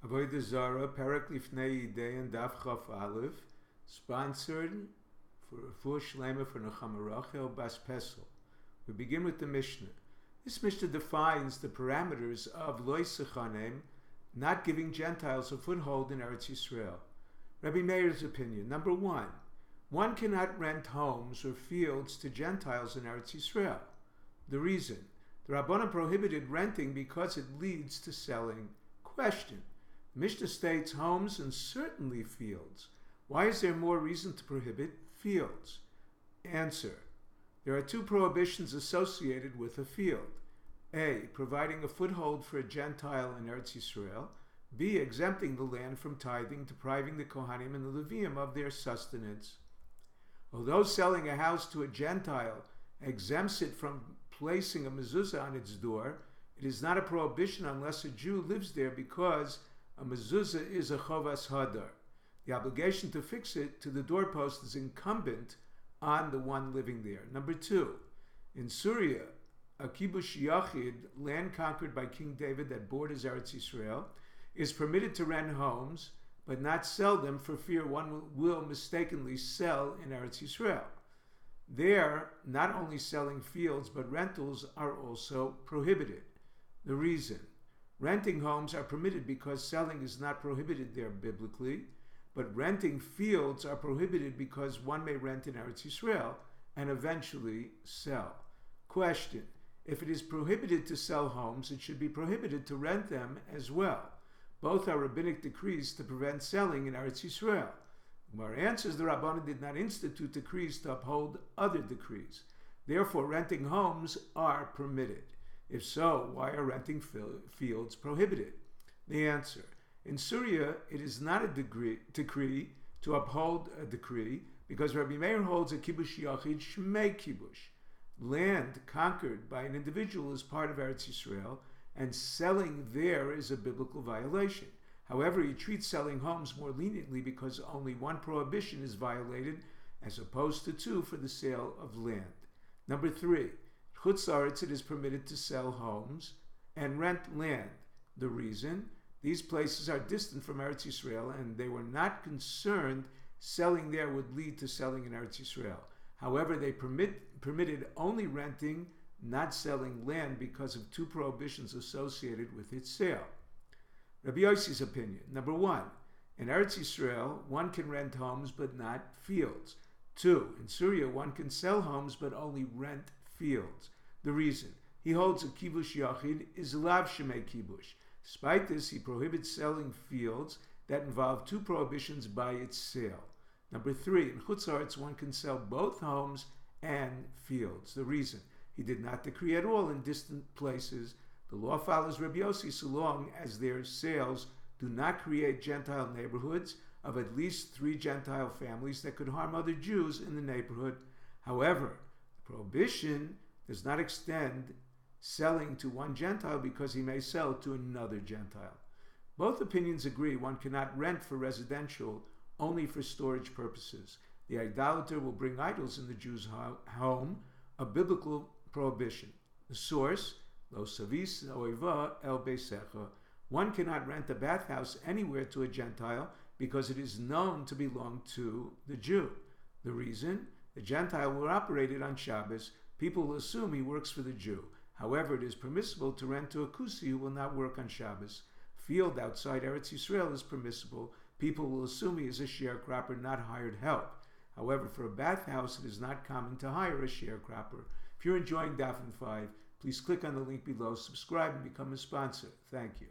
Avodah Zarah, לפני אידיהן, Daf Yomi, sponsored for a full shlema for Nechama Rachel Bas Pesel. We begin with the Mishnah. This Mishnah defines the parameters of Lo Sechanem, not giving Gentiles a foothold in Eretz Yisrael. Rabbi Meir's opinion. Number one cannot rent homes or fields to Gentiles in Eretz Yisrael. The reason: the Rabbanan prohibited renting because it leads to selling. Question: Mishnah states homes and certainly fields. Why is there more reason to prohibit fields? Answer: there are two prohibitions associated with a field. A. Providing a foothold for a Gentile in Eretz Yisrael. B. Exempting the land from tithing, depriving the Kohanim and the Levium of their sustenance. Although selling a house to a Gentile exempts it from placing a mezuzah on its door, it is not a prohibition unless a Jew lives there, because a mezuzah is a chovas hadar. The obligation to fix it to the doorpost is incumbent on the one living there. Number two, in Syria, a kibush yachid, land conquered by King David that borders Eretz Yisrael, is permitted to rent homes, but not sell them for fear one will mistakenly sell in Eretz Yisrael. There, not only selling fields, but rentals are also prohibited. The reason: renting homes are permitted because selling is not prohibited there biblically, but renting fields are prohibited because one may rent in Eretz Yisrael and eventually sell. Question: if it is prohibited to sell homes, it should be prohibited to rent them as well. Both are rabbinic decrees to prevent selling in Eretz Yisrael. Gemara answers the Rabbanan did not institute decrees to uphold other decrees. Therefore, renting homes are permitted. If so, why are renting fields prohibited? The answer: in Syria, it is not a decree to uphold a decree, because Rabbi Meir holds a kibush yachid shmei kibush. Land conquered by an individual is part of Eretz Yisrael, and selling there is a biblical violation. However, he treats selling homes more leniently because only one prohibition is violated, as opposed to two for the sale of land. Number three, Chutz La'aretz, it is permitted to sell homes and rent land. The reason: these places are distant from Eretz Yisrael, and they were not concerned selling there would lead to selling in Eretz Yisrael. However, they permitted only renting, not selling land, because of two prohibitions associated with its sale. Rabbi Yossi's opinion. Number one, in Eretz Yisrael, one can rent homes but not fields. Two, in Syria, one can sell homes but only rent fields. The reason: he holds a kibush yachid is lav shemei kibush. Despite this, he prohibits selling fields that involve two prohibitions by its sale. Number three, in Chutz La'aretz, one can sell both homes and fields. The reason: he did not decree at all in distant places. The law follows Rabbi Yossi so long as their sales do not create Gentile neighborhoods of at least 3 Gentile families that could harm other Jews in the neighborhood. However, the prohibition does not extend selling to one Gentile because he may sell to another Gentile. Both opinions agree one cannot rent for residential, only for storage purposes. The idolater will bring idols in the Jew's home, a biblical prohibition. The source: Lo savis oiva el beisecha. One cannot rent a bathhouse anywhere to a Gentile because it is known to belong to the Jew. The reason: the Gentile will operate it on Shabbos. People will assume he works for the Jew. However, it is permissible to rent to a Kusi who will not work on Shabbos. Field outside Eretz Yisrael is permissible. People will assume he is a sharecropper, not hired help. However, for a bathhouse, it is not common to hire a sharecropper. If you're enjoying Daf 5, please click on the link below, subscribe, and become a sponsor. Thank you.